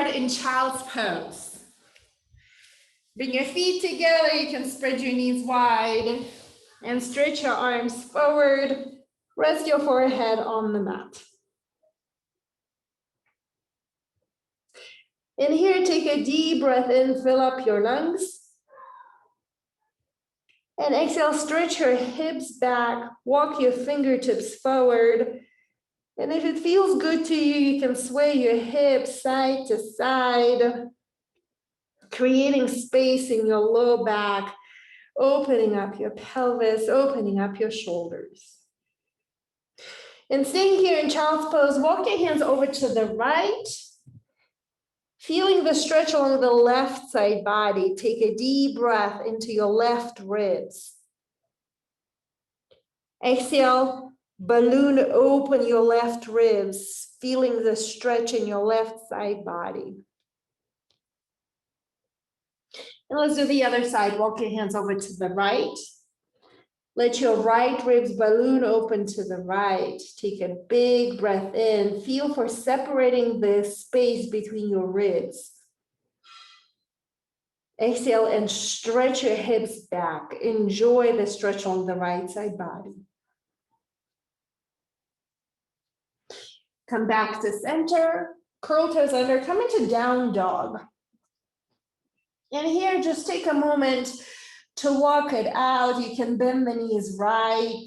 start in child's pose. Bring your feet together. You can spread your knees wide and stretch your arms forward. Rest your forehead on the mat. And here, take a deep breath in, fill up your lungs. And exhale, stretch your hips back, walk your fingertips forward. And if it feels good to you, you can sway your hips side to side, creating space in your low back, opening up your pelvis, opening up your shoulders. And staying here in child's pose, walk your hands over to the right, feeling the stretch along the left side body. Take a deep breath into your left ribs. Exhale, balloon open your left ribs, feeling the stretch in your left side body. And let's do the other side. Walk your hands over to the right. Let your right ribs balloon open to the right. Take a big breath in. Feel for separating the space between your ribs. Exhale and stretch your hips back. Enjoy the stretch on the right side body. Come back to center. Curl toes under. Come into down dog. And here, just take a moment to walk it out. You can bend the knees right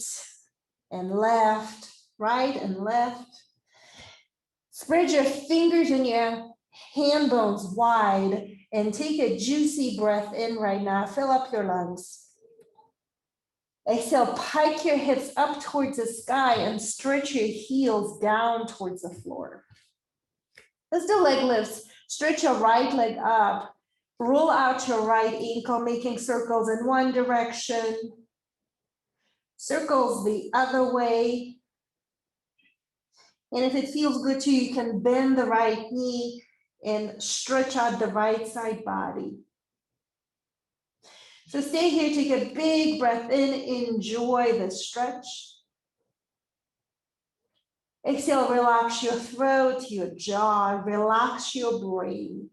and left, right and left. Spread your fingers and your hand bones wide and take a juicy breath in right now. Fill up your lungs. Exhale, pike your hips up towards the sky and stretch your heels down towards the floor. Let's do leg lifts. Stretch your right leg up. Roll out your right ankle, making circles in one direction, circles the other way. And if it feels good to you, you can bend the right knee and stretch out the right side body. So stay here, take a big breath in, enjoy the stretch. Exhale, relax your throat, your jaw, relax your brain.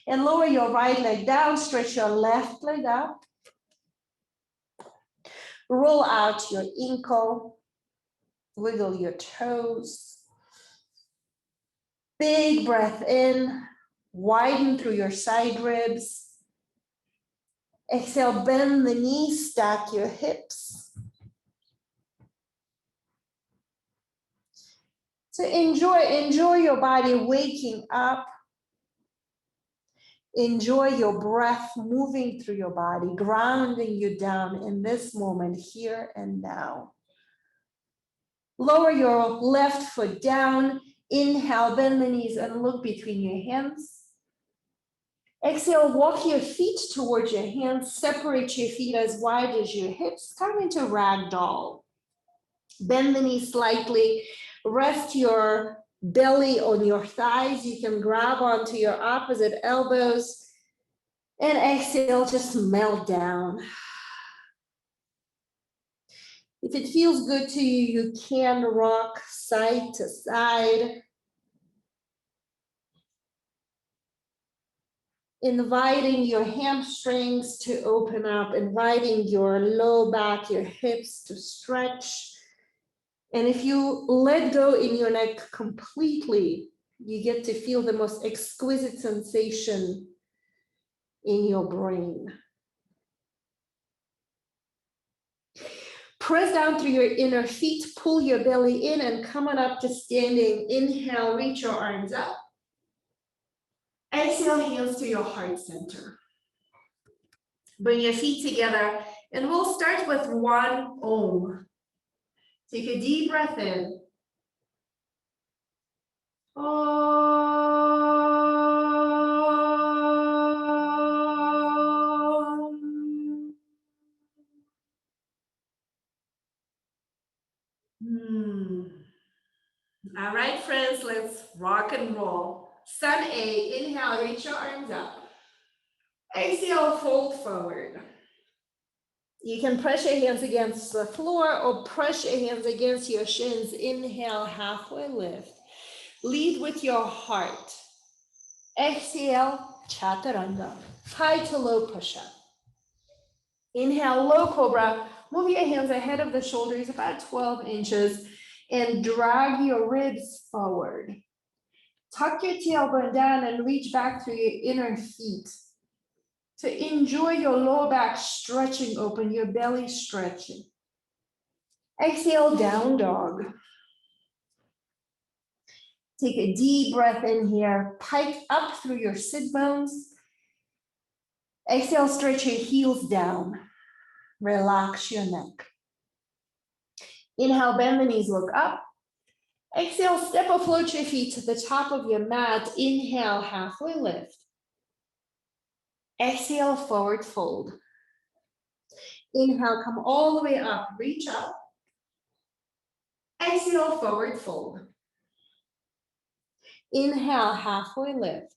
And lower your right leg down, stretch your left leg up. Roll out your ankle, wiggle your toes. Big breath in, widen through your side ribs. Exhale, bend the knees, stack your hips. So enjoy your body waking up. Enjoy your breath moving through your body, grounding you down in this moment, here and now. Lower your left foot down. Inhale, bend the knees and look between your hands. Exhale, walk your feet towards your hands. Separate your feet as wide as your hips. Come into ragdoll. Bend the knees slightly. Rest your belly on your thighs. You can grab onto your opposite elbows. And exhale, just melt down. If it feels good to you, you can rock side to side. Inviting your hamstrings to open up, inviting your low back, your hips to stretch. And if you let go in your neck completely, you get to feel the most exquisite sensation in your brain. Press down through your inner feet, pull your belly in and come on up to standing. Inhale, reach your arms up. Exhale, hands to your heart center. Bring your feet together and we'll start with one Om. Take a deep breath in. Om. All right, friends, let's rock and roll. Sun A, inhale, reach your arms up. Exhale, fold forward. You can press your hands against the floor or press your hands against your shins. Inhale, halfway lift. Lead with your heart. Exhale, chaturanga, high to low push-up. Inhale, low cobra. Move your hands ahead of the shoulders about 12 inches and drag your ribs forward. Tuck your tailbone down and reach back through your inner feet. To enjoy your lower back stretching open, your belly stretching. Exhale, down dog. Take a deep breath in here. Pike up through your sit bones. Exhale, stretch your heels down. Relax your neck. Inhale, bend the knees, look up. Exhale, step or float your feet to the top of your mat. Inhale, halfway lift. Exhale, forward fold. Inhale, come all the way up, reach up. Exhale, forward fold. Inhale, halfway lift.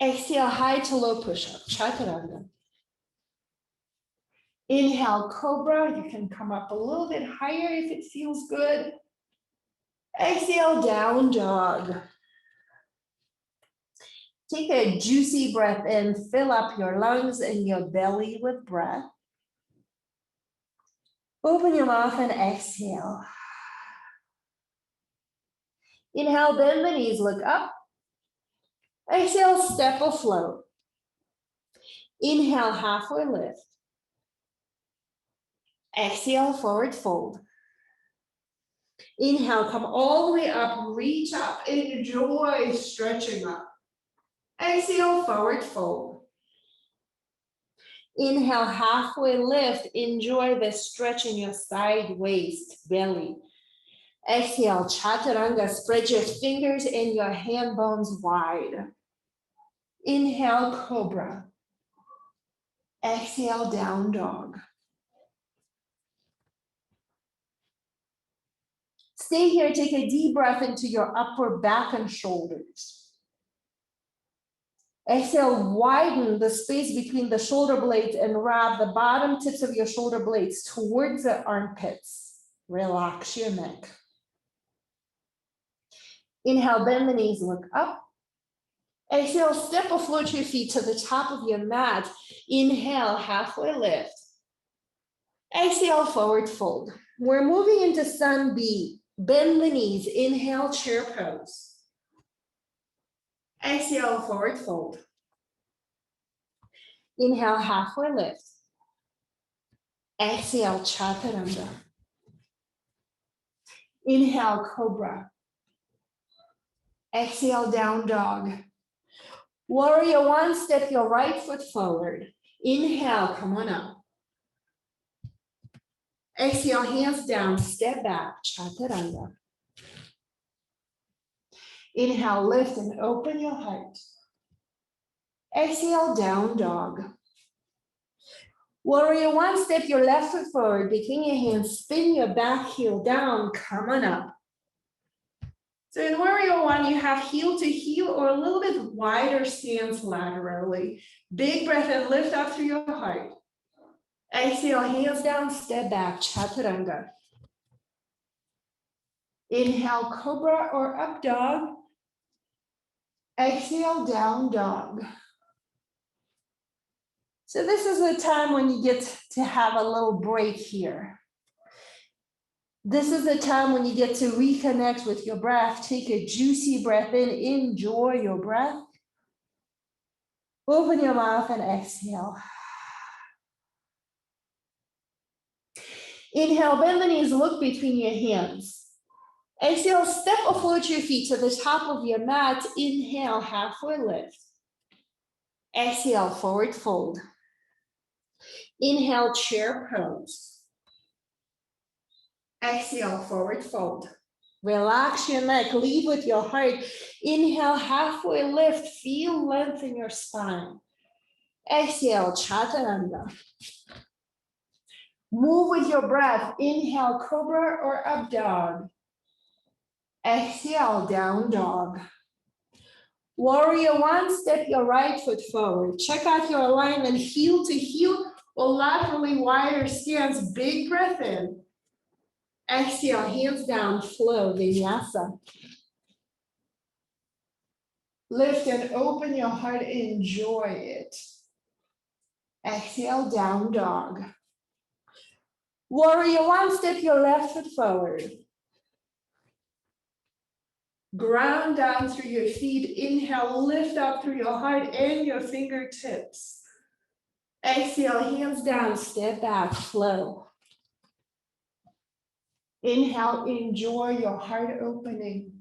Exhale, high to low push-up, chaturanga. Inhale, cobra. You can come up a little bit higher if it feels good. Exhale, down dog. Take a juicy breath in, fill up your lungs and your belly with breath. Open your mouth and exhale. Inhale, bend the knees, look up. Exhale, step or float. Inhale, halfway lift. Exhale, forward fold. Inhale, come all the way up, reach up, enjoy stretching up. Exhale, forward fold. Inhale, halfway lift, enjoy the stretch in your side waist, belly. Exhale, chaturanga, spread your fingers and your hand bones wide. Inhale, cobra. Exhale, down dog. Stay here, take a deep breath into your upper back and shoulders. Exhale, widen the space between the shoulder blades and wrap the bottom tips of your shoulder blades towards the armpits. Relax your neck. Inhale, bend the knees, look up. Exhale, step or float your feet to the top of your mat. Inhale, halfway lift. Exhale, forward fold. We're moving into sun B. Bend the knees. Inhale, chair pose. Exhale, forward fold. Inhale, halfway lift. Exhale, chaturanga. Inhale, cobra. Exhale, down dog. Warrior one, step your right foot forward. Inhale, come on up. Exhale, hands down, step back, chaturanga. Inhale, lift and open your heart. Exhale, down dog. Warrior one, step your left foot forward, between your hands, spin your back heel down, come on up. So in warrior one, you have heel to heel or a little bit wider stance laterally. Big breath and lift up through your heart. Exhale, hands down, step back, chaturanga. Inhale, cobra or up dog. Exhale, down dog. So this is the time when you get to have a little break here. This is the time when you get to reconnect with your breath. Take a juicy breath in, enjoy your breath. Open your mouth and exhale. Inhale, bend the knees, look between your hands. Exhale, step or float your feet to the top of your mat. Inhale, halfway lift. Exhale, forward fold. Inhale, chair pose. Exhale, forward fold. Relax your neck, lead with your heart. Inhale, halfway lift, feel length in your spine. Exhale, chaturanga. Move with your breath. Inhale, cobra or up dog. Exhale, down dog. Warrior one, step your right foot forward. Check out your alignment, heel to heel or laterally wider stance. Big breath in. Exhale, hands down, flow, vinyasa. Lift and open your heart, enjoy it. Exhale, down dog. Warrior one, step your left foot forward. Ground down through your feet. Inhale, lift up through your heart and your fingertips. Exhale, hands down, step back, flow. Inhale, enjoy your heart opening.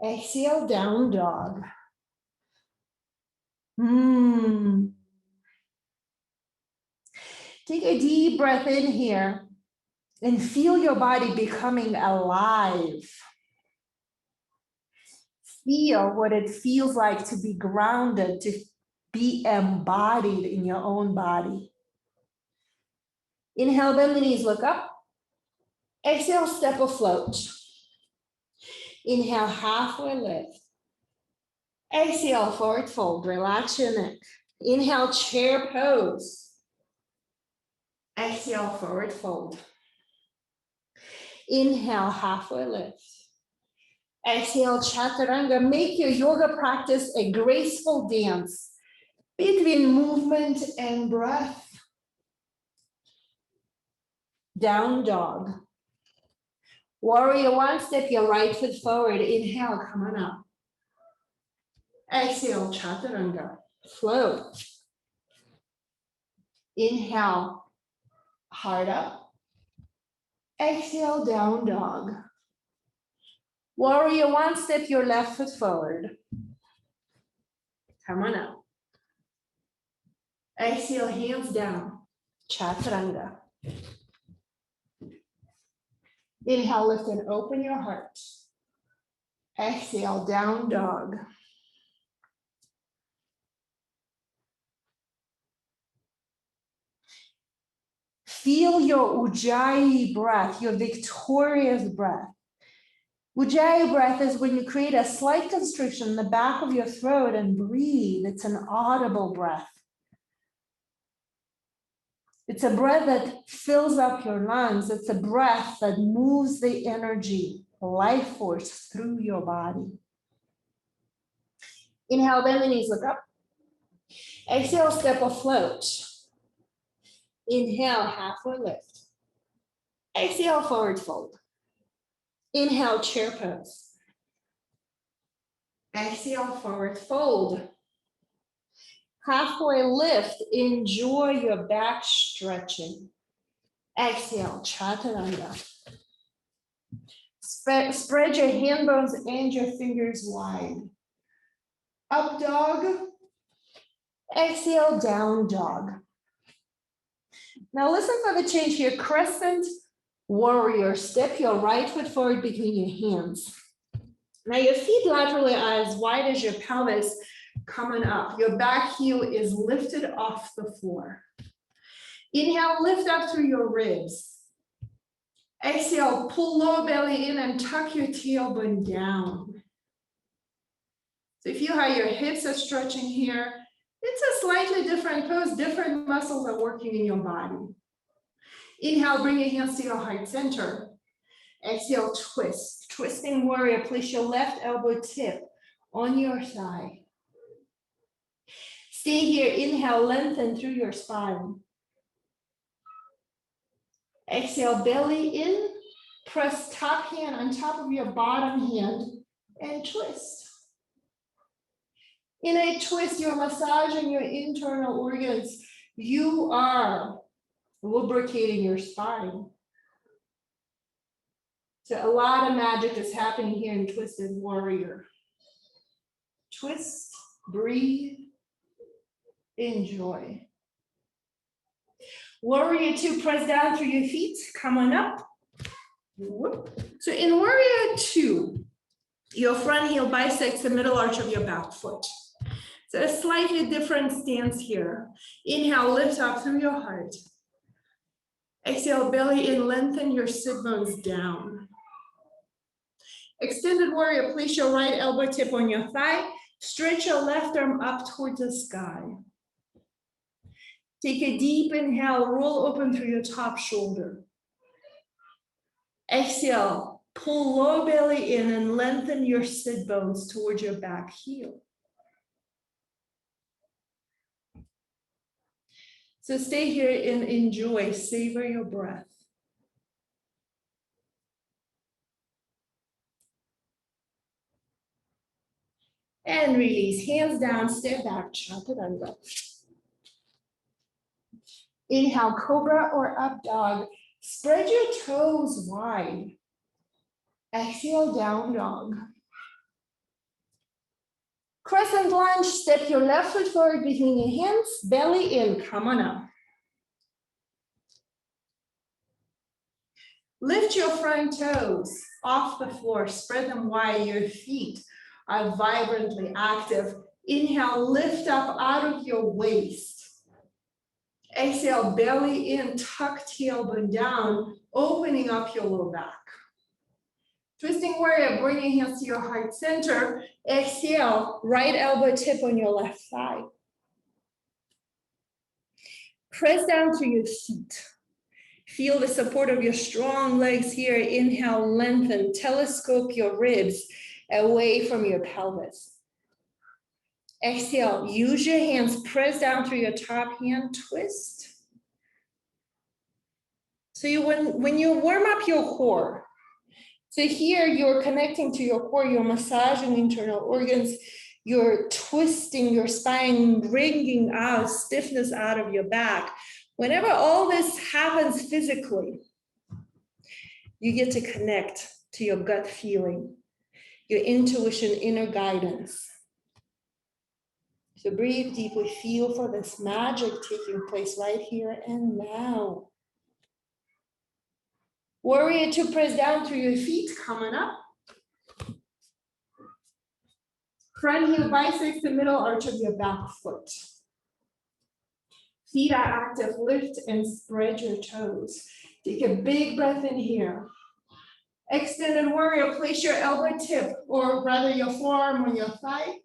Exhale, down dog. Take a deep breath in here and feel your body becoming alive. Feel what it feels like to be grounded, to be embodied in your own body. Inhale, bend the knees, look up. Exhale, step or float. Inhale, halfway lift. Exhale, forward fold, relax your neck. Inhale, chair pose. Exhale, forward fold. Inhale, halfway lift. Exhale, chaturanga. Make your yoga practice a graceful dance between movement and breath. Down dog. Warrior one, step your right foot forward. Inhale, come on up. Exhale, chaturanga. Flow. Inhale, heart up. Exhale, down dog. Warrior one, step your left foot forward. Come on up. Exhale, hands down. Chaturanga. Inhale, lift and open your heart. Exhale, down dog. Feel your Ujjayi breath, your victorious breath. Ujjayi breath is when you create a slight constriction in the back of your throat and breathe. It's an audible breath. It's a breath that fills up your lungs. It's a breath that moves the energy, life force through your body. Inhale, bend the knees, look up. Exhale, step or float. Inhale, halfway lift. Exhale, forward fold. Inhale, chair pose. Exhale, forward fold. Halfway lift, enjoy your back stretching. Exhale, chaturanga. Spread your hand bones and your fingers wide. Up dog. Exhale, down dog. Now listen for the change here. Crescent warrior. Step your right foot forward between your hands. Now your feet laterally are as wide as your pelvis coming up. Your back heel is lifted off the floor. Inhale, lift up through your ribs. Exhale, pull lower belly in and tuck your tailbone down. So feel how your hips are stretching here. It's a slightly different pose. Different muscles are working in your body. Inhale, bring your hands to your heart center. Exhale, twist. Twisting warrior, place your left elbow tip on your thigh. Stay here. Inhale, lengthen through your spine. Exhale, belly in. Press top hand on top of your bottom hand and twist. In a twist, you're massaging your internal organs. You are lubricating your spine. So a lot of magic is happening here in Twisted Warrior. Twist, breathe, enjoy. Warrior two, press down through your feet. Come on up. So in Warrior two, your front heel bisects the middle arch of your back foot. So a slightly different stance here. Inhale, lift up through your heart. Exhale, belly in, lengthen your sit bones down. Extended warrior, place your right elbow tip on your thigh. Stretch your left arm up towards the sky. Take a deep inhale, roll open through your top shoulder. Exhale, Pull low belly in and lengthen your sit bones towards your back heel. So stay here and enjoy, savor your breath. And release, hands down, step back, chaturanga. Inhale, cobra or up dog. Spread your toes wide. Exhale, down dog. Crescent lunge, step your left foot forward between your hands, belly in, come on up. Lift your front toes off the floor, spread them wide, your feet are vibrantly active. Inhale, lift up out of your waist. Exhale, belly in, tuck tailbone down, opening up your low back. Twisting warrior, bring your hands to your heart center. Exhale, right elbow tip on your left thigh. Press down through your feet. Feel the support of your strong legs here. Inhale, lengthen, telescope your ribs away from your pelvis. Exhale, use your hands, press down through your top hand, twist. So when you warm up your core, so here you're connecting to your core, you're massaging internal organs, you're twisting your spine, wringing out stiffness out of your back. Whenever all this happens physically, you get to connect to your gut feeling, your intuition, inner guidance. So breathe deeply, feel for this magic taking place right here and now. Warrior 2, press down through your feet, coming up. Front heel bisects the middle arch of your back foot. Feet are active, lift and spread your toes. Take a big breath in here. Extended warrior, place your elbow tip, or rather your forearm on your thigh.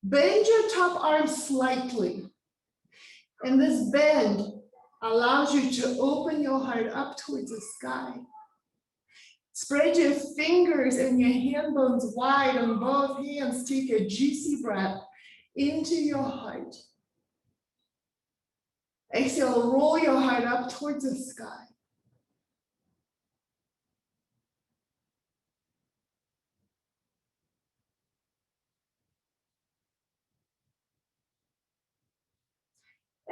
Bend your top arm slightly. And this bend allows you to open your heart up towards the sky. Spread your fingers and your hand bones wide on both hands. Take a juicy breath into your heart. Exhale, roll your heart up towards the sky.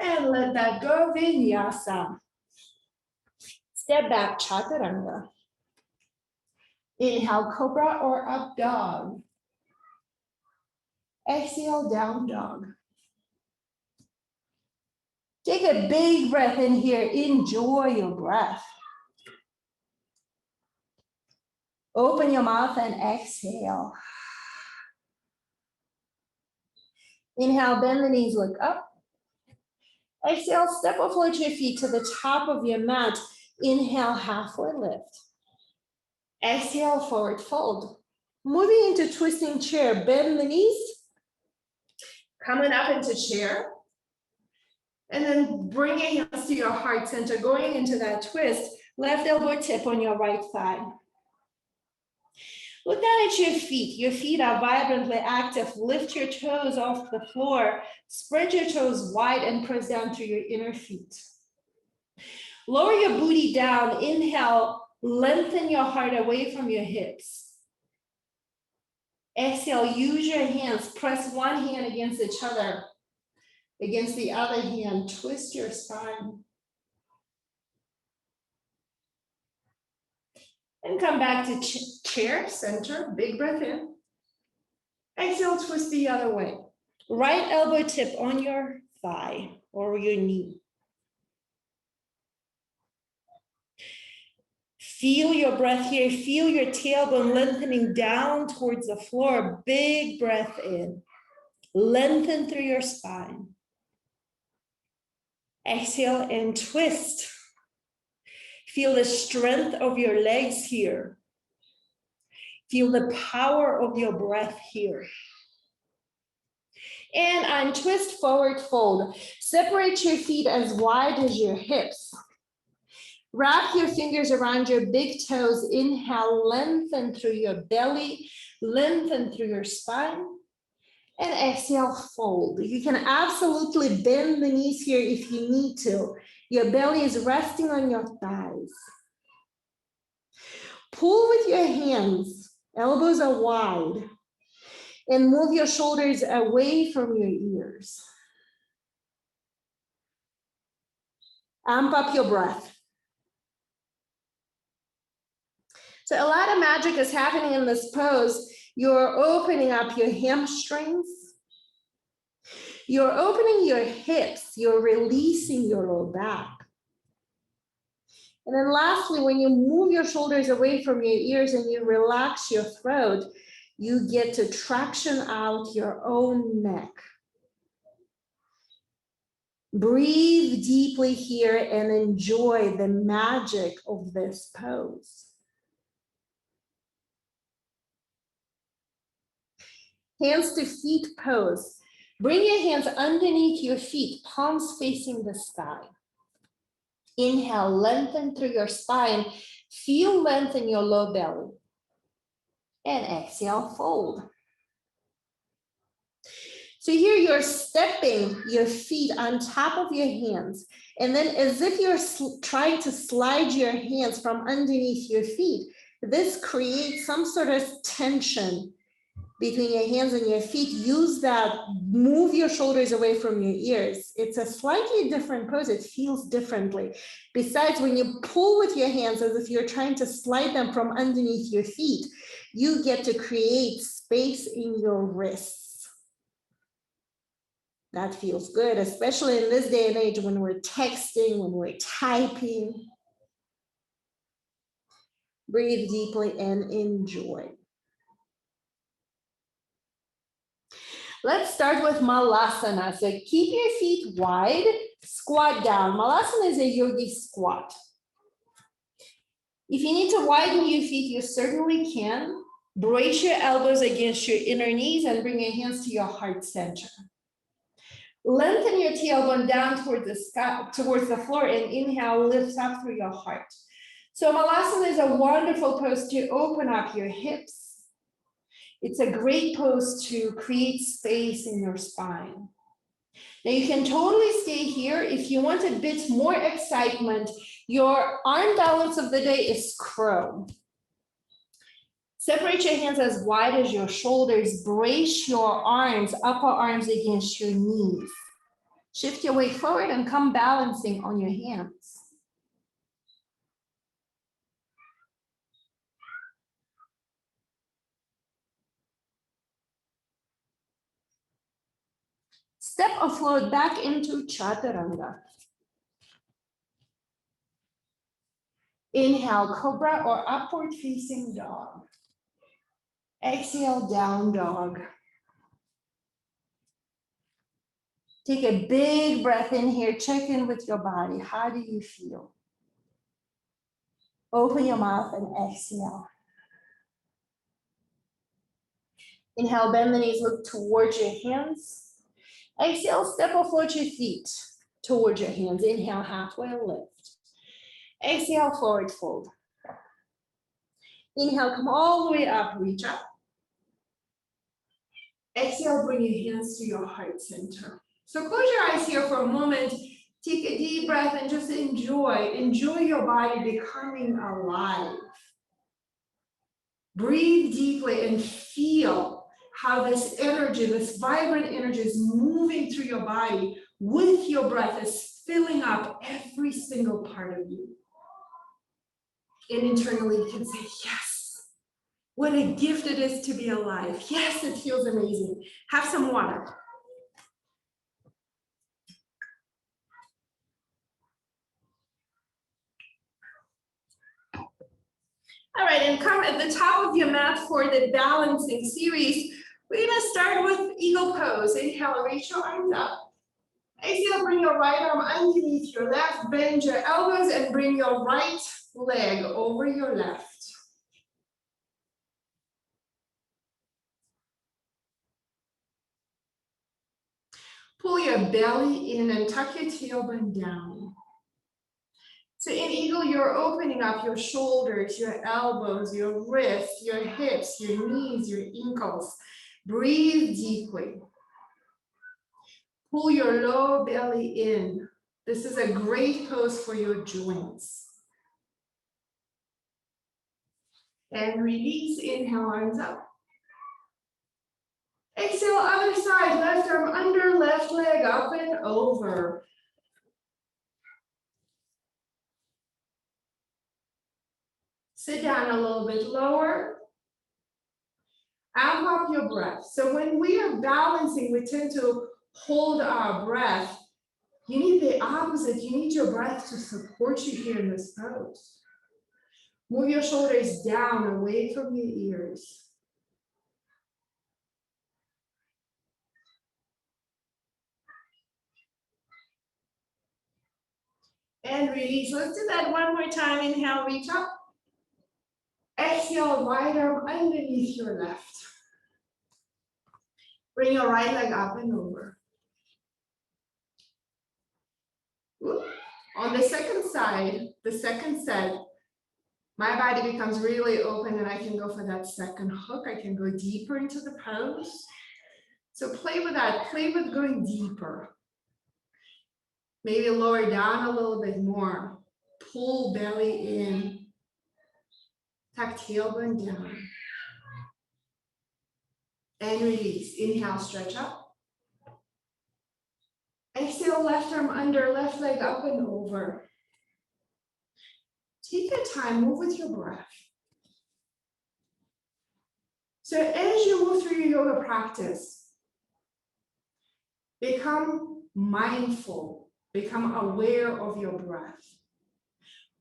And let that go, vinyasa. Step back, chaturanga. Inhale, cobra or up dog. Exhale, down dog. Take a big breath in here. Enjoy your breath. Open your mouth and exhale. Inhale, bend the knees, look up. Exhale, step or float your feet to the top of your mat. Inhale, halfway lift. Exhale, forward fold. Moving into twisting chair, bend the knees. Coming up into chair. And then bring your hands to your heart center, going into that twist. Left elbow tip on your right thigh. Look down at your feet. Your feet are vibrantly active. Lift your toes off the floor. Spread your toes wide and press down through your inner feet. Lower your booty down. Inhale, lengthen your heart away from your hips. Exhale, use your hands. Press one hand against each other. Against the other hand, twist your spine. And come back to chair, center, big breath in. Exhale, twist the other way. Right elbow tip on your thigh or your knee. Feel your breath here. Feel your tailbone lengthening down towards the floor. Big breath in. Lengthen through your spine. Exhale and twist. Feel the strength of your legs here. Feel the power of your breath here. And untwist, forward fold. Separate your feet as wide as your hips. Wrap your fingers around your big toes. Inhale, lengthen through your belly, lengthen through your spine. And exhale, fold. You can absolutely bend the knees here if you need to. Your belly is resting on your thighs. Pull with your hands, elbows are wide, and move your shoulders away from your ears. Amp up your breath. So a lot of magic is happening in this pose. You're opening up your hamstrings. You're opening your hips. You're releasing your low back. And then lastly, when you move your shoulders away from your ears and you relax your throat, you get to traction out your own neck. Breathe deeply here and enjoy the magic of this pose. Hands to feet pose. Bring your hands underneath your feet, palms facing the sky. Inhale, lengthen through your spine. Feel length in your low belly. And exhale, fold. So here you're stepping your feet on top of your hands. And then as if you're trying to slide your hands from underneath your feet, this creates some sort of tension between your hands and your feet. Use that, move your shoulders away from your ears. It's a slightly different pose, it feels differently. Besides, when you pull with your hands as if you're trying to slide them from underneath your feet, you get to create space in your wrists. That feels good, especially in this day and age when we're texting, when we're typing. Breathe deeply and enjoy. Let's start with Malasana. So keep your feet wide, squat down. Malasana is a yogi squat. If you need to widen your feet, you certainly can. Brace your elbows against your inner knees and bring your hands to your heart center. Lengthen your tailbone down towards the floor and inhale, lift up through your heart. So Malasana is a wonderful pose to open up your hips. It's a great pose to create space in your spine. Now you can totally stay here. If you want a bit more excitement, your arm balance of the day is crow. Separate your hands as wide as your shoulders. Brace your arms, upper arms against your knees. Shift your weight forward and come balancing on your hands. Step or float back into Chaturanga. Inhale, Cobra or upward facing dog. Exhale, down dog. Take a big breath in here. Check in with your body. How do you feel? Open your mouth and exhale. Inhale, bend the knees, look towards your hands. Exhale, step or float your feet towards your hands. Inhale, halfway lift. Exhale, forward fold. Inhale, come all the way up, reach up. Exhale, bring your hands to your heart center. So close your eyes here for a moment. Take a deep breath and just enjoy. Enjoy your body becoming alive. Breathe deeply and feel how this energy, this vibrant energy is moving through your body with your breath, is filling up every single part of you. And internally you can say, yes, what a gift it is to be alive. Yes, it feels amazing. Have some water. All right, and come at the top of your mat for the balancing series. We're gonna start with eagle pose. Inhale, reach your arms up. Exhale, bring your right arm underneath your left, bend your elbows and bring your right leg over your left. Pull your belly in and tuck your tailbone down. So in eagle, you're opening up your shoulders, your elbows, your wrists, your hips, your knees, your ankles. Breathe deeply. Pull your lower belly in. This is a great pose for your joints. And release, inhale, arms up. Exhale, other side, left arm under, left leg up and over. Sit down a little bit lower. Amp up your breath. So when we are balancing, we tend to hold our breath. You need the opposite. You need your breath to support you here in this pose. Move your shoulders down, away from your ears. And release. Let's do that one more time. Inhale, reach up. Exhale, right arm underneath your left. Bring your right leg up and over. On the second side, the second set, my body becomes really open and I can go for that second hook. I can go deeper into the pose. So play with that, play with going deeper. Maybe lower down a little bit more. Pull belly in. Tuck tailbone down. And release. Inhale, stretch up. Exhale, left arm under, left leg up and over. Take your time, move with your breath. So as you move through your yoga practice, become mindful, become aware of your breath.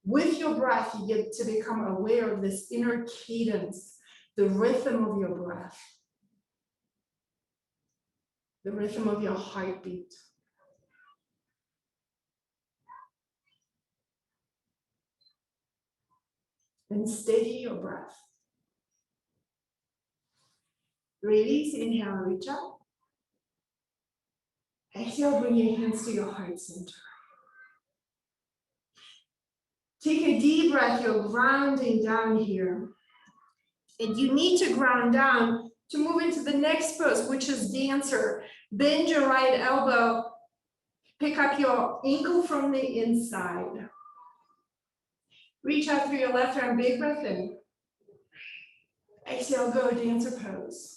With your breath, you get to become aware of this inner cadence, the rhythm of your breath, the rhythm of your heartbeat. And steady your breath. Release, inhale, reach up. Exhale, bring your hands to your heart center. Take a deep breath, you're grounding down here. And you need to ground down to move into the next pose, which is dancer. Bend your right elbow, pick up your ankle from the inside. Reach out through your left arm, big breath in. Exhale, go, dancer pose.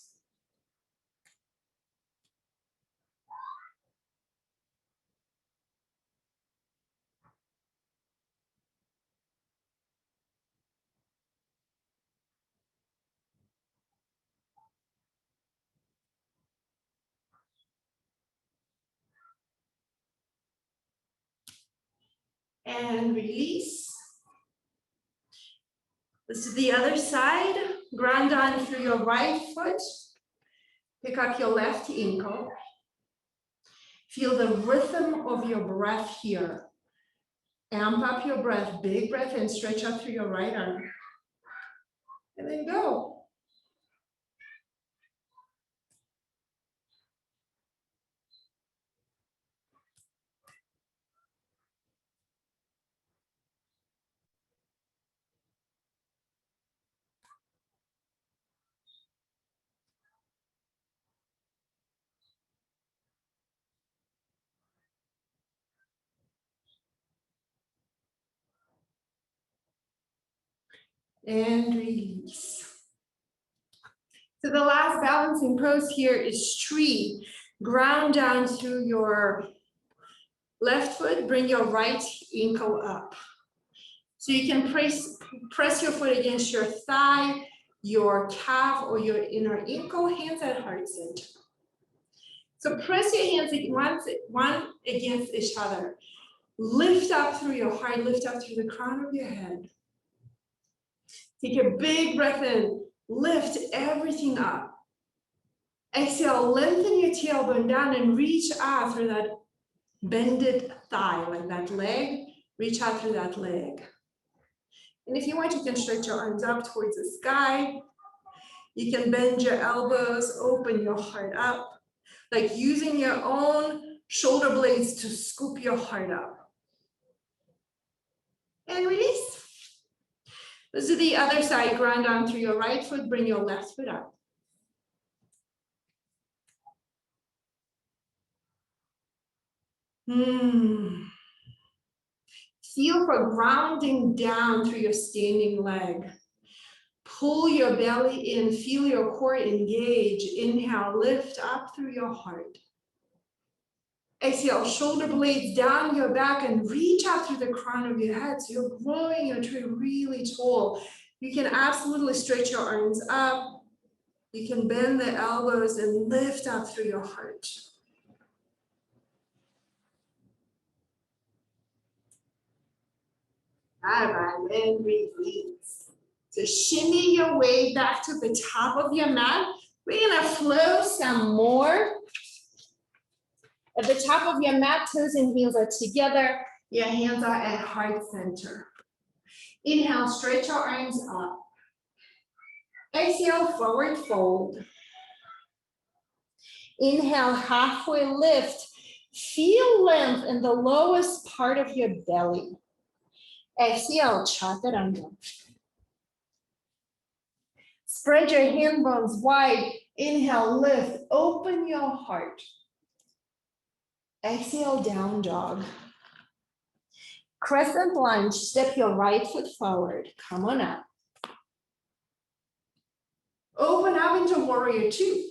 And release. Let's do the other side. Ground down through your right foot. Pick up your left ankle. Feel the rhythm of your breath here. Amp up your breath, big breath in, stretch out through your right arm. And then go. And release. So the last balancing pose here is tree. Ground down through your left foot, bring your right ankle up. So you can press your foot against your thigh, your calf, or your inner ankle, hands at heart center. So press your hands one against each other. Lift up through your heart, lift up through the crown of your head. Take a big breath in, lift everything up. Exhale, lengthen your tailbone down and reach out through that bended thigh, like that leg, reach out through that leg. And if you want, you can stretch your arms up towards the sky. You can bend your elbows, open your heart up, like using your own shoulder blades to scoop your heart up. and release. Let's do the other side. Ground down through your right foot, bring your left foot up. Feel for grounding down through your standing leg. Pull your belly in, feel your core engage. Inhale, lift up through your heart. Exhale, shoulder blades down your back and reach out through the crown of your head. So you're growing your tree really tall. You can absolutely stretch your arms up. You can bend the elbows and lift up through your heart. All right, and release. So shimmy your way back to the top of your mat. We're gonna flow some more. At the top of your mat, toes and heels are together. Your hands are at heart center. Inhale, stretch your arms up. Exhale, forward fold. Inhale, halfway lift. Feel length in the lowest part of your belly. Exhale, chaturanga. Spread your hand bones wide. Inhale, lift, open your heart. Exhale, down dog. Crescent lunge, step your right foot forward. Come on up. Open up into warrior two.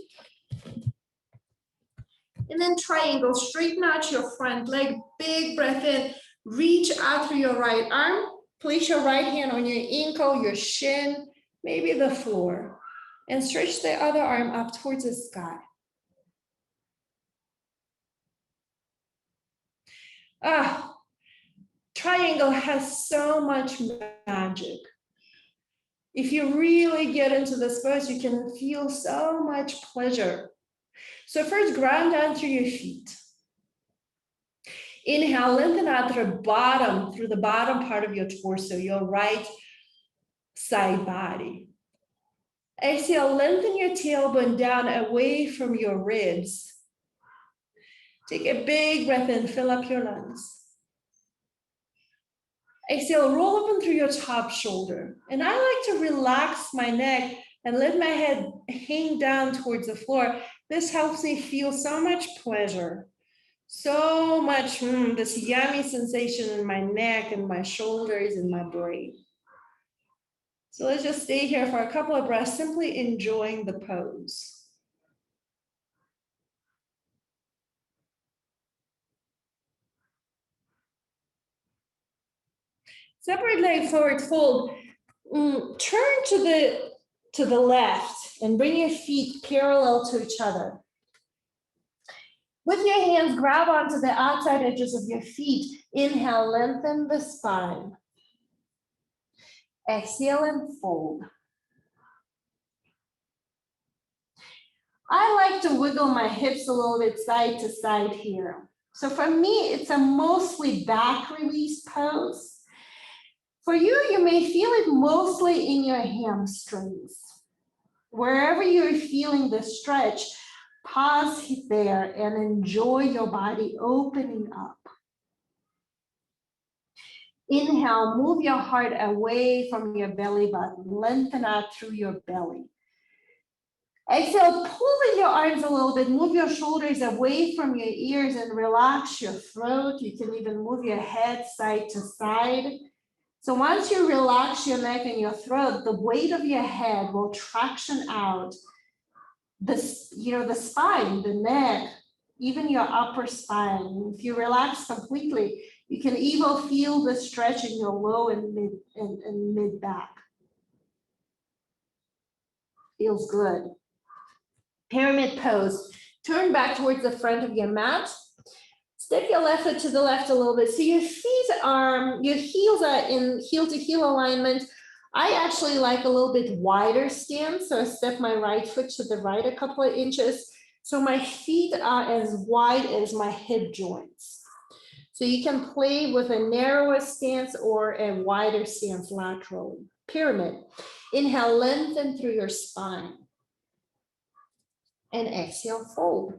And then triangle, straighten out your front leg, big breath in, reach out through your right arm, place your right hand on your ankle, your shin, maybe the floor, and stretch the other arm up towards the sky. Triangle has so much magic. If you really get into this pose, you can feel so much pleasure. So first, ground down through your feet. Inhale, lengthen out through the bottom part of your torso, your right side body. Exhale, lengthen your tailbone down away from your ribs. Take a big breath in, fill up your lungs. Exhale, roll up and through your top shoulder. And I like to relax my neck and let my head hang down towards the floor. This helps me feel so much pleasure. So much, this yummy sensation in my neck and my shoulders and my brain. So let's just stay here for a couple of breaths, simply enjoying the pose. Separate leg forward fold. Turn to the left and bring your feet parallel to each other. With your hands, grab onto the outside edges of your feet. Inhale, lengthen the spine. Exhale and fold. I like to wiggle my hips a little bit side to side here. So for me, it's a mostly back release pose. For you, you may feel it mostly in your hamstrings. Wherever you're feeling the stretch, pause there and enjoy your body opening up. Inhale, move your heart away from your belly button. Lengthen out through your belly. Exhale, pull in your arms a little bit. Move your shoulders away from your ears and relax your throat. You can even move your head side to side. So once you relax your neck and your throat, the weight of your head will traction out the spine, the neck, even your upper spine. If you relax completely, you can even feel the stretch in your low and mid back. Feels good. Pyramid pose. Turn back towards the front of your mat. Step your left foot to the left a little bit. So your heels are in heel to heel alignment. I actually like a little bit wider stance. So I step my right foot to the right a couple of inches. So my feet are as wide as my hip joints. So you can play with a narrower stance or a wider stance laterally. Pyramid. Inhale, lengthen through your spine. And exhale, fold.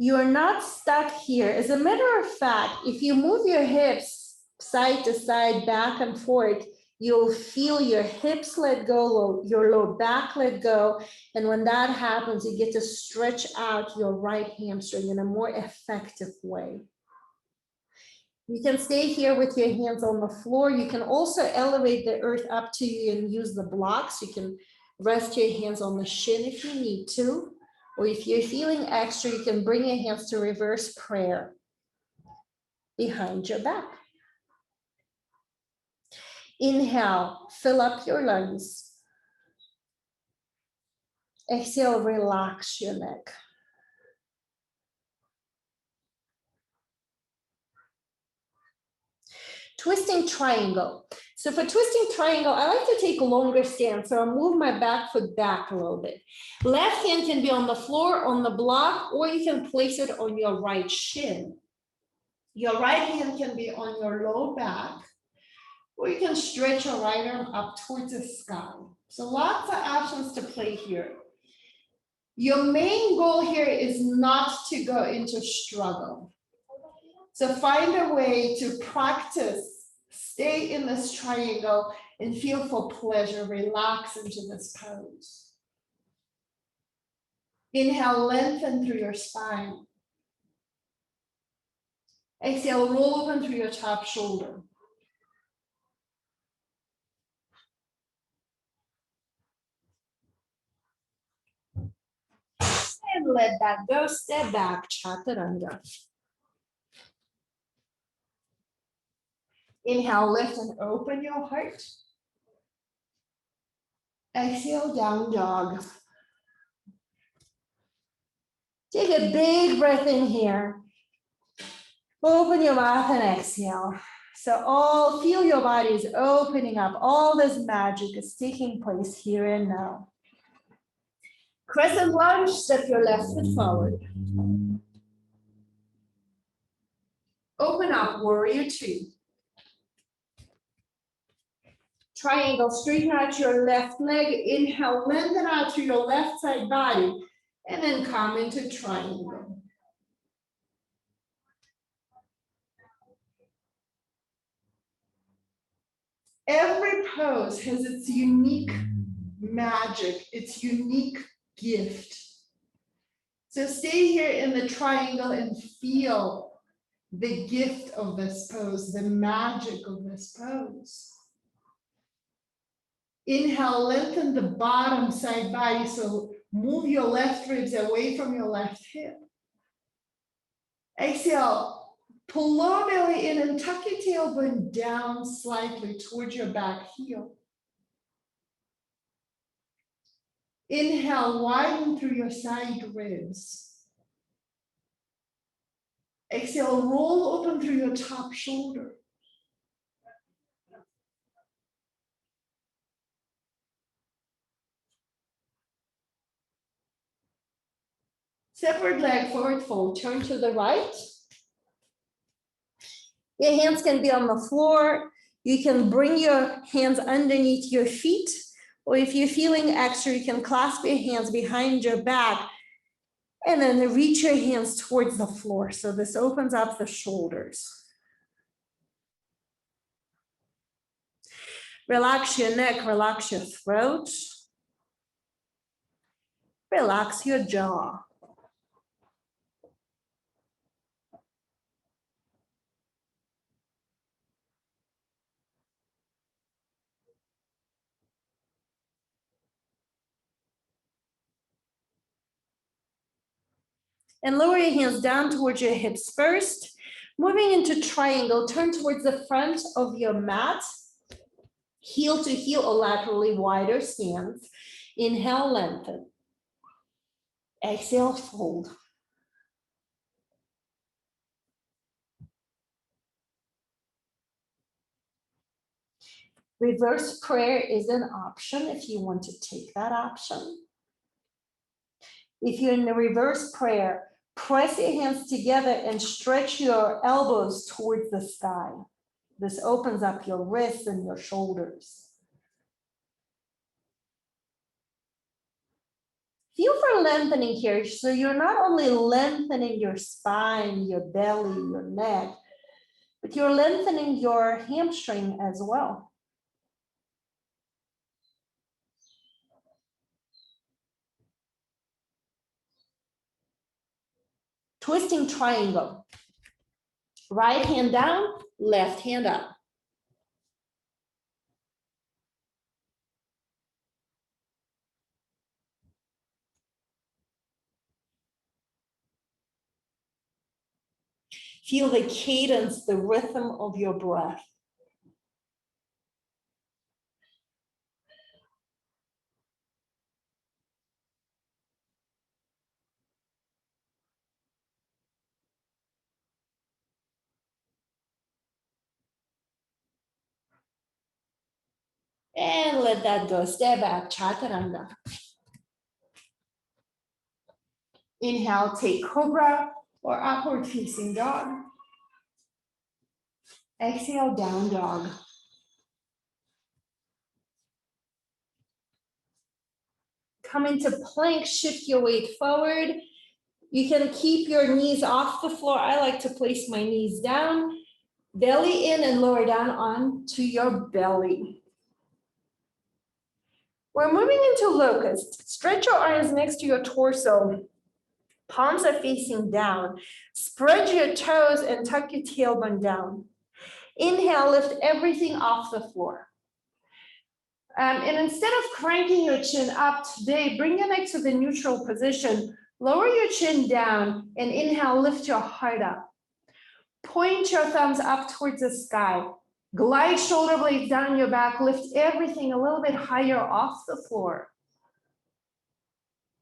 You're not stuck here. As a matter of fact, if you move your hips side to side, back and forth, you'll feel your hips let go, your low back let go. And when that happens, you get to stretch out your right hamstring in a more effective way. You can stay here with your hands on the floor. You can also elevate the earth up to you and use the blocks. You can rest your hands on the shin if you need to. Or if you're feeling extra, you can bring your hands to reverse prayer behind your back. Inhale, fill up your lungs. Exhale, relax your neck. Twisting triangle. So for twisting triangle, I like to take a longer stance. So I'll move my back foot back a little bit. Left hand can be on the floor, on the block, or you can place it on your right shin. Your right hand can be on your low back, or you can stretch your right arm up towards the sky. So lots of options to play here. Your main goal here is not to go into struggle. So find a way to practice, stay in this triangle and feel for pleasure, relax into this pose. Inhale, lengthen through your spine. Exhale, roll open through your top shoulder. And let that go, step back, chaturanga. Inhale, lift and open your heart. Exhale, down dog. Take a big breath in here. Open your mouth and exhale. So feel your body is opening up. All this magic is taking place here and now. Crescent lunge, step your left foot forward. Open up, warrior two. Triangle, straighten out your left leg. Inhale, lengthen out through your left side body, and then come into triangle. Every pose has its unique magic, its unique gift. So stay here in the triangle and feel the gift of this pose, the magic of this pose. Inhale, lengthen the bottom side body, so move your left ribs away from your left hip. Exhale, pull lower belly in and tuck your tailbone down slightly towards your back heel. Inhale, widen through your side ribs. Exhale, roll open through your top shoulder. Separate leg, forward fold, turn to the right. Your hands can be on the floor. You can bring your hands underneath your feet, or if you're feeling extra, you can clasp your hands behind your back and then reach your hands towards the floor. So this opens up the shoulders. Relax your neck, relax your throat. Relax your jaw. And lower your hands down towards your hips first. Moving into triangle, turn towards the front of your mat. Heel to heel or laterally wider stance. Inhale, lengthen. Exhale, fold. Reverse prayer is an option if you want to take that option. If you're in the reverse prayer, press your hands together and stretch your elbows towards the sky. This opens up your wrists and your shoulders. Feel for lengthening here. So you're not only lengthening your spine, your belly, your neck, but you're lengthening your hamstring as well. Twisting triangle. Right hand down, left hand up. Feel the cadence, the rhythm of your breath. And let that go. Step back, chaturanga. Inhale, take cobra or upward facing dog. Exhale, down dog. Come into plank, shift your weight forward. You can keep your knees off the floor. I like to place my knees down, belly in and lower down onto your belly. We're moving into locust. Stretch your arms next to your torso. Palms are facing down. Spread your toes and tuck your tailbone down. Inhale, lift everything off the floor. And instead of cranking your chin up today, bring your neck to the neutral position. Lower your chin down and inhale, lift your heart up. Point your thumbs up towards the sky. Glide shoulder blades down your back. Lift everything a little bit higher off the floor.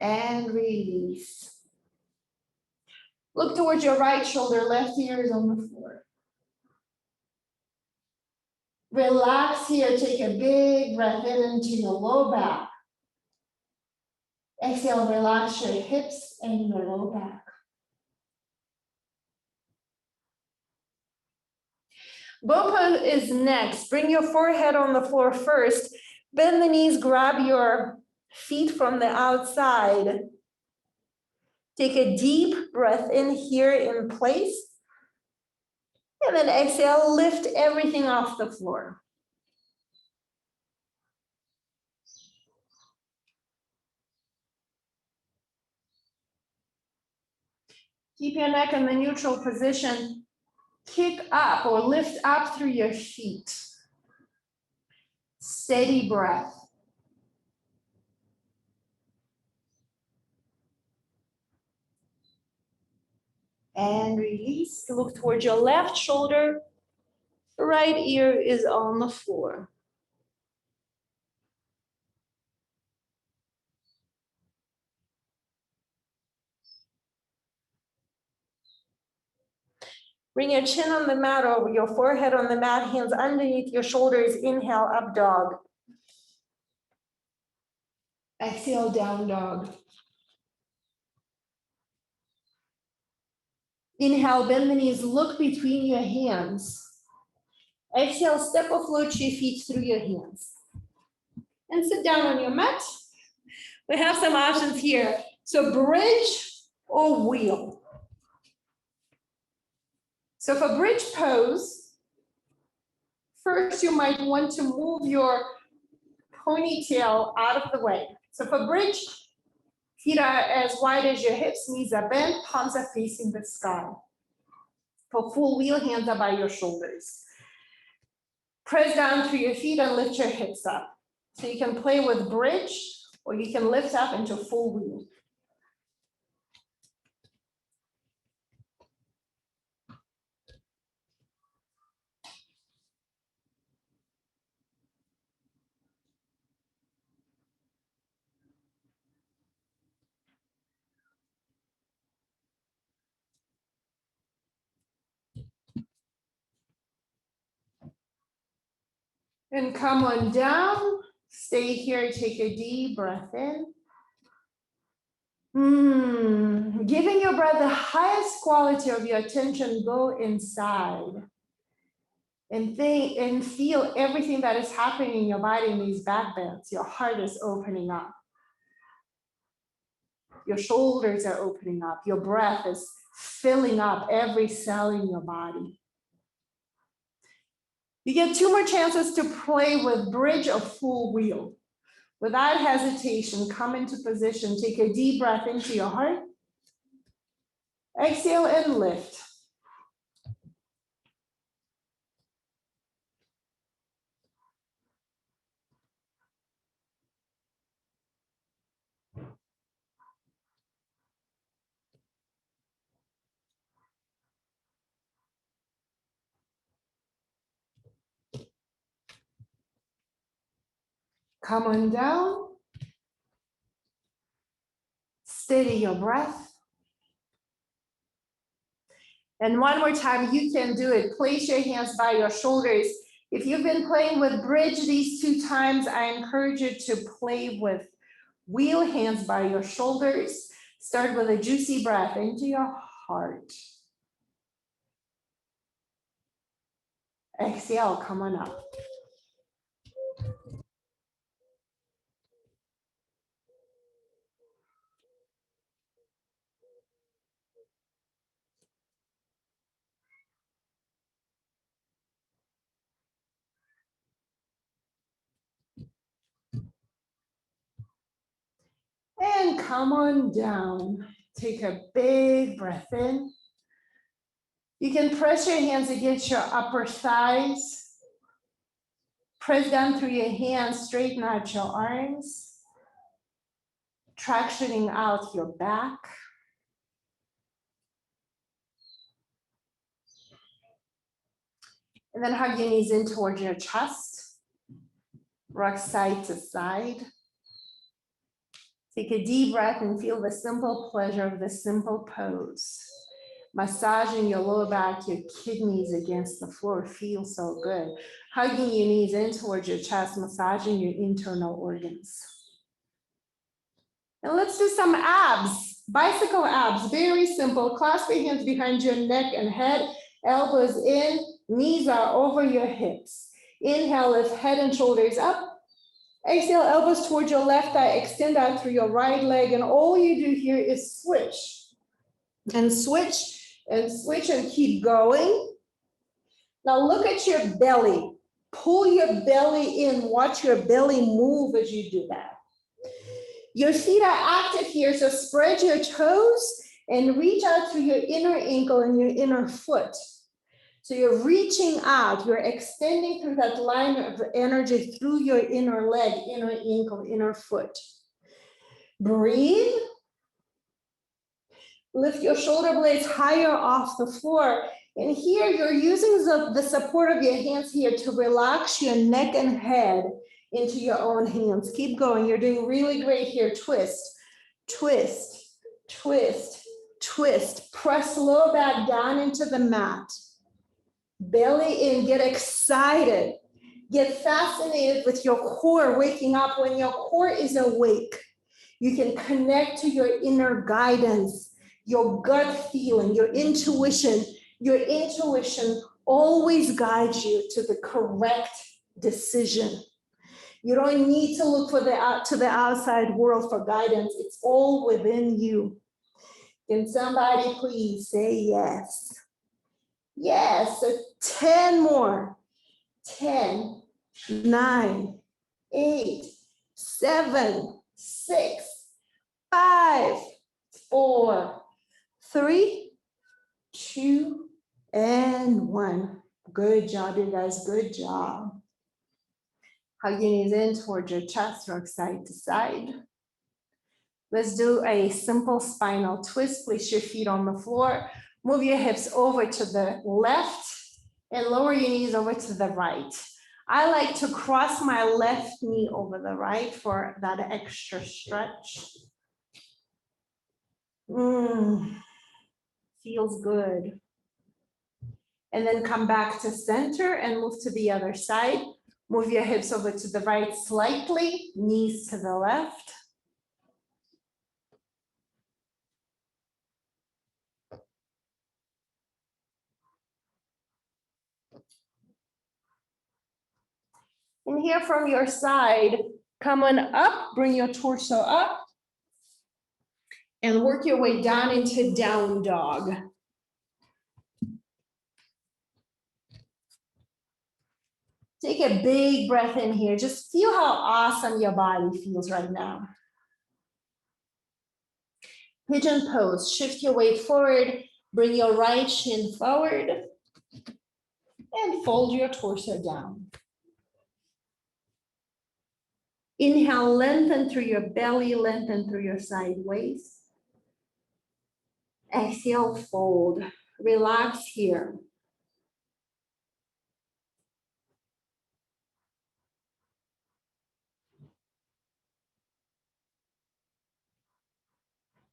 And release. Look towards your right shoulder, left ear is on the floor. Relax here, take a big breath in into your low back. Exhale, relax your hips and your low back. Bow pose is next. Bring your forehead on the floor first. Bend the knees, grab your feet from the outside. Take a deep breath in here in place. And then exhale, lift everything off the floor. Keep your neck in the neutral position. Kick up or lift up through your feet. Steady breath. And release. Look towards your left shoulder. Right ear is on the floor. Bring your chin on the mat or your forehead on the mat, hands underneath your shoulders. Inhale, up dog. Exhale, down dog. Inhale, bend the knees, look between your hands. Exhale, step or float your feet through your hands. And sit down on your mat. We have some options here. So bridge or wheel. So for bridge pose, first you might want to move your ponytail out of the way. So for bridge, feet are as wide as your hips, knees are bent, palms are facing the sky. For full wheel, hands are by your shoulders. Press down through your feet and lift your hips up. So you can play with bridge or you can lift up into full wheel. And come on down, stay here, take a deep breath in. Giving your breath the highest quality of your attention, go inside. And think and feel everything that is happening in your body in these back bends. Your heart is opening up. Your shoulders are opening up. Your breath is filling up every cell in your body. You get 2 more chances to play with bridge or full wheel. Without hesitation, come into position. Take a deep breath into your heart. Exhale and lift. Come on down. Steady your breath. And one more time, you can do it. Place your hands by your shoulders. If you've been playing with bridge these 2 times, I encourage you to play with wheel, hands by your shoulders. Start with a juicy breath into your heart. Exhale, come on up. And come on down. Take a big breath in. You can press your hands against your upper thighs. Press down through your hands, straighten out your arms. Tractioning out your back. And then hug your knees in towards your chest. Rock side to side. Take a deep breath and feel the simple pleasure of this simple pose. Massaging your lower back, your kidneys against the floor feels so good. Hugging your knees in towards your chest, massaging your internal organs. And let's do some abs, bicycle abs, very simple. Clasp your hands behind your neck and head, elbows in, knees are over your hips. Inhale, lift head and shoulders up. Exhale, elbows towards your left thigh, extend out through your right leg, and all you do here is switch. And switch, and switch, and keep going. Now look at your belly. Pull your belly in, watch your belly move as you do that. Your feet are active here, so spread your toes and reach out through your inner ankle and your inner foot. So you're reaching out, you're extending through that line of energy through your inner leg, inner ankle, inner foot. Breathe. Lift your shoulder blades higher off the floor. And here you're using the support of your hands here to relax your neck and head into your own hands. Keep going. You're doing really great here. Twist, twist, twist, twist. Press lower back down into the mat. Belly in, get excited. Get fascinated with your core waking up. When your core is awake, you can connect to your inner guidance, your gut feeling, your intuition. Your intuition always guides you to the correct decision. You don't need to look to the outside world for guidance. It's all within you. Can somebody please say yes? Yes, so 10 more. 10, 9, 8, 7, 6, 5, 4, 3, 2, and 1. Good job, you guys, good job. Hug your knees in towards your chest, rock side to side. Let's do a simple spinal twist. Place your feet on the floor. Move your hips over to the left and lower your knees over to the right. I like to cross my left knee over the right for that extra stretch. Feels good. And then come back to center and move to the other side. Move your hips over to the right slightly, knees to the left. And here from your side, come on up, bring your torso up. And work your way down into down dog. Take a big breath in here. Just feel how awesome your body feels right now. Pigeon pose. Shift your weight forward. Bring your right shin forward. And fold your torso down. Inhale, lengthen through your belly, lengthen through your side waist. Exhale, fold. Relax here.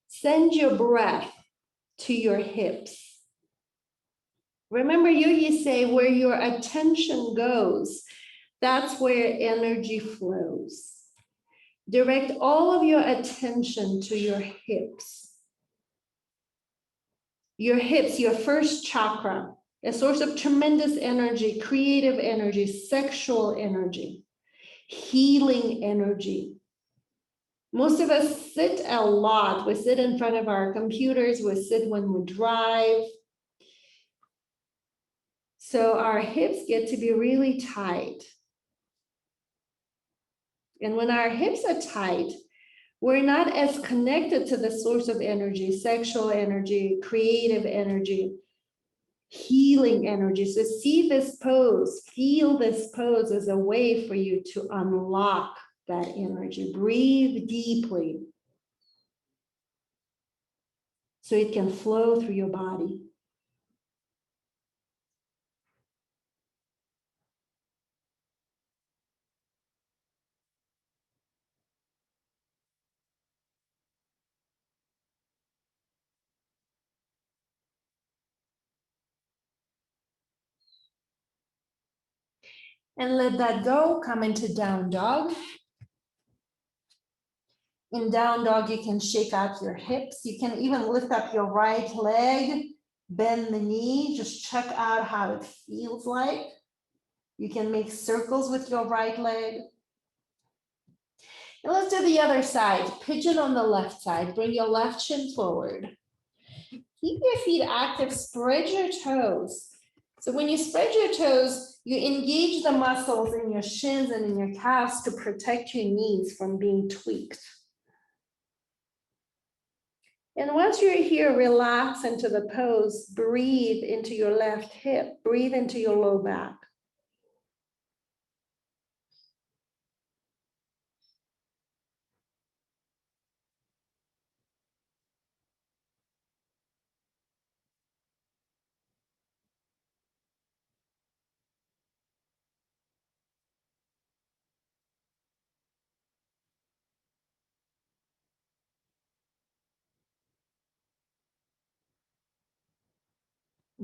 Send your breath to your hips. Remember, you say where your attention goes, that's where energy flows. Direct all of your attention to your hips. Your hips, your first chakra, a source of tremendous energy, creative energy, sexual energy, healing energy. Most of us sit a lot. We sit in front of our computers. We sit when we drive. So our hips get to be really tight. And when our hips are tight, we're not as connected to the source of energy, sexual energy, creative energy, healing energy. So see this pose, feel this pose as a way for you to unlock that energy. Breathe deeply so it can flow through your body. And let that go, come into down dog. In down dog, you can shake out your hips. You can even lift up your right leg, bend the knee, just check out how it feels like. You can make circles with your right leg. And let's do the other side. Pigeon on the left side. Bring your left shin forward. Keep your feet active, spread your toes. So when you spread your toes, you engage the muscles in your shins and in your calves to protect your knees from being tweaked. And once you're here, relax into the pose, breathe into your left hip, breathe into your low back.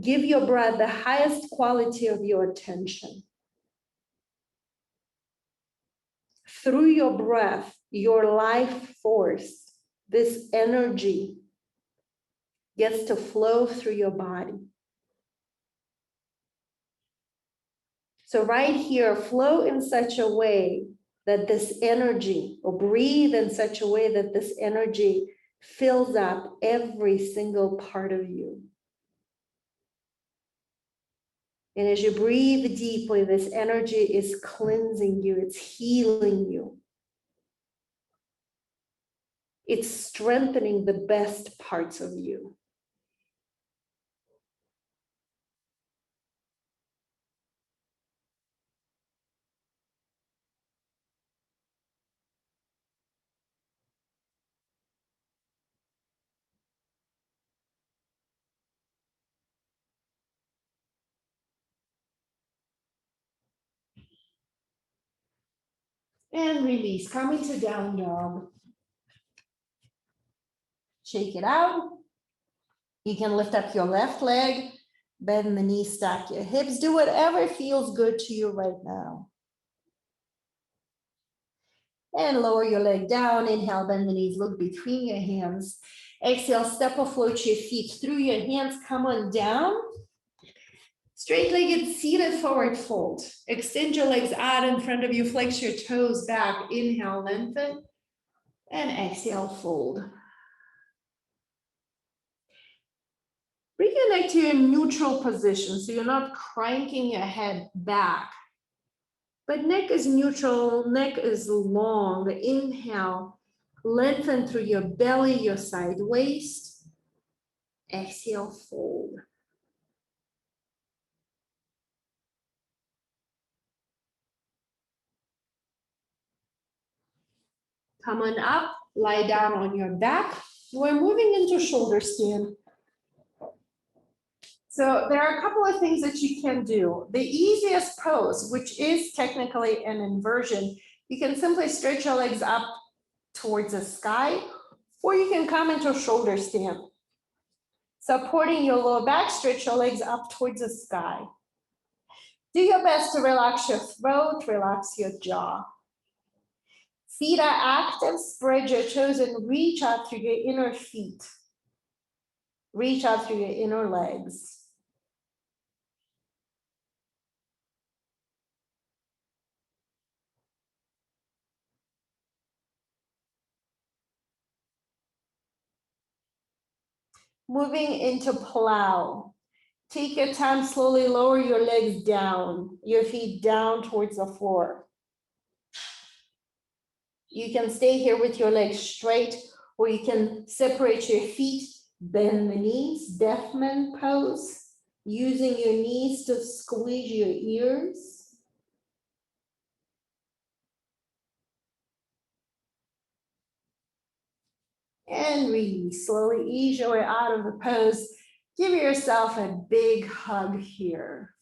Give your breath the highest quality of your attention. Through your breath, your life force, this energy gets to flow through your body. So right here, flow in such a way that this energy, or breathe in such a way that this energy fills up every single part of you. And as you breathe deeply, this energy is cleansing you, it's healing you. It's strengthening the best parts of you. And release, come into down dog. Shake it out. You can lift up your left leg, bend the knee, stack your hips, do whatever feels good to you right now. And lower your leg down, inhale, bend the knees, look between your hands. Exhale, step or float your feet through your hands, come on down. Straight-legged seated forward fold. Extend your legs out in front of you, flex your toes back, inhale, lengthen, and exhale, fold. Bring your neck to your neutral position, so you're not cranking your head back. But neck is neutral, neck is long. Inhale, lengthen through your belly, your side waist. Exhale, fold. Come on up, lie down on your back. We're moving into shoulder stand. So there are a couple of things that you can do. The easiest pose, which is technically an inversion, you can simply stretch your legs up towards the sky, or you can come into shoulder stand. Supporting your lower back, stretch your legs up towards the sky. Do your best to relax your throat, relax your jaw. Feet are active, spread your toes and reach out through your inner feet. Reach out through your inner legs. Moving into plow. Take your time, slowly lower your legs down, your feet down towards the floor. You can stay here with your legs straight, or you can separate your feet, bend the knees, Deathman pose, using your knees to squeeze your ears. And release, slowly ease your way out of the pose. Give yourself a big hug here.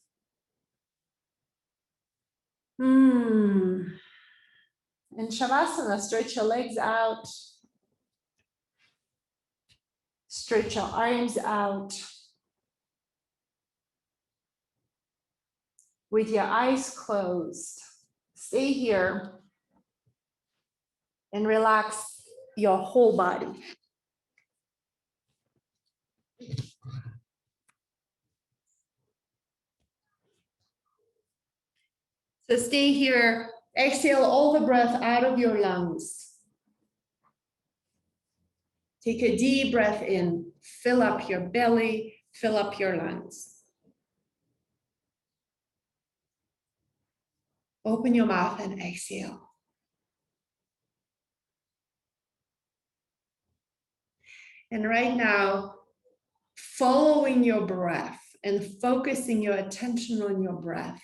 In Shavasana, stretch your legs out. Stretch your arms out. With your eyes closed, stay here and relax your whole body. So stay here, exhale all the breath out of your lungs. Take a deep breath in, fill up your belly, fill up your lungs. Open your mouth and exhale. And right now, following your breath and focusing your attention on your breath,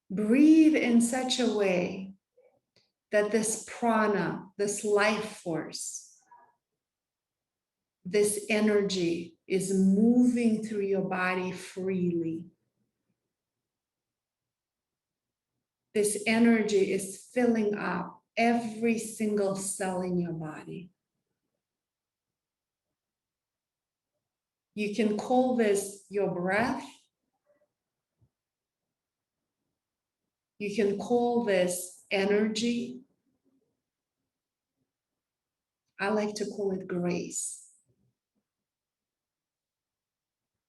breathe in such a way that this prana, this life force, this energy is moving through your body freely. This energy is filling up every single cell in your body. You can call this your breath. You can call this energy. I like to call it grace.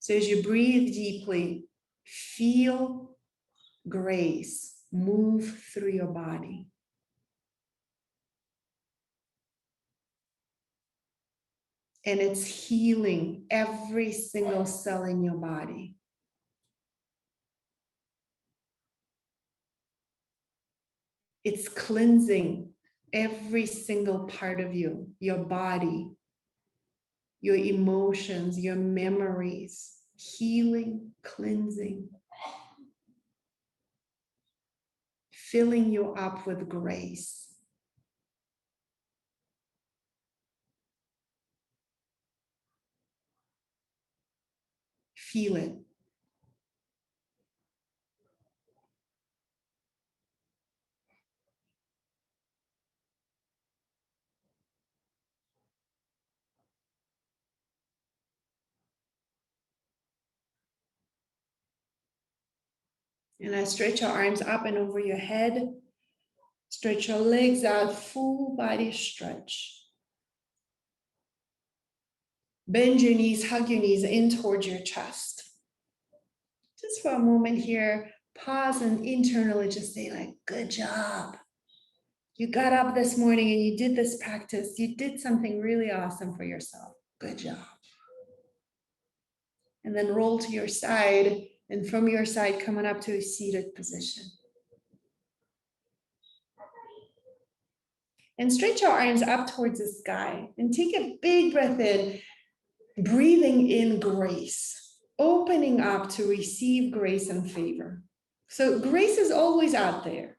So as you breathe deeply, feel grace move through your body. And it's healing every single cell in your body. It's cleansing every single part of you, your body, your emotions, your memories, healing, cleansing, filling you up with grace. Feel it. And I stretch your arms up and over your head. Stretch your legs out, full body stretch. Bend your knees, hug your knees in towards your chest. Just for a moment here, pause and internally just say like, good job. You got up this morning and you did this practice. You did something really awesome for yourself. Good job. And then roll to your side, and from your side, come on up to a seated position. And stretch your arms up towards the sky and take a big breath in, breathing in grace, opening up to receive grace and favor. So grace is always out there.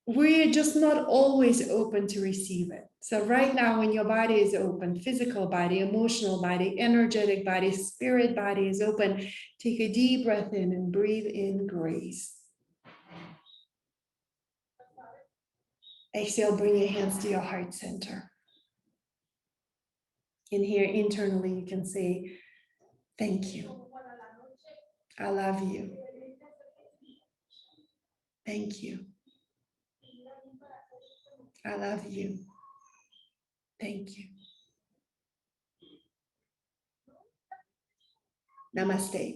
We're just not always open to receive it. So right now, when your body is open, physical body, emotional body, energetic body, spirit body is open, take a deep breath in and breathe in grace. Exhale, bring your hands to your heart center. In here, internally, you can say, thank you. I love you. Thank you. I love you. Thank you. Namaste.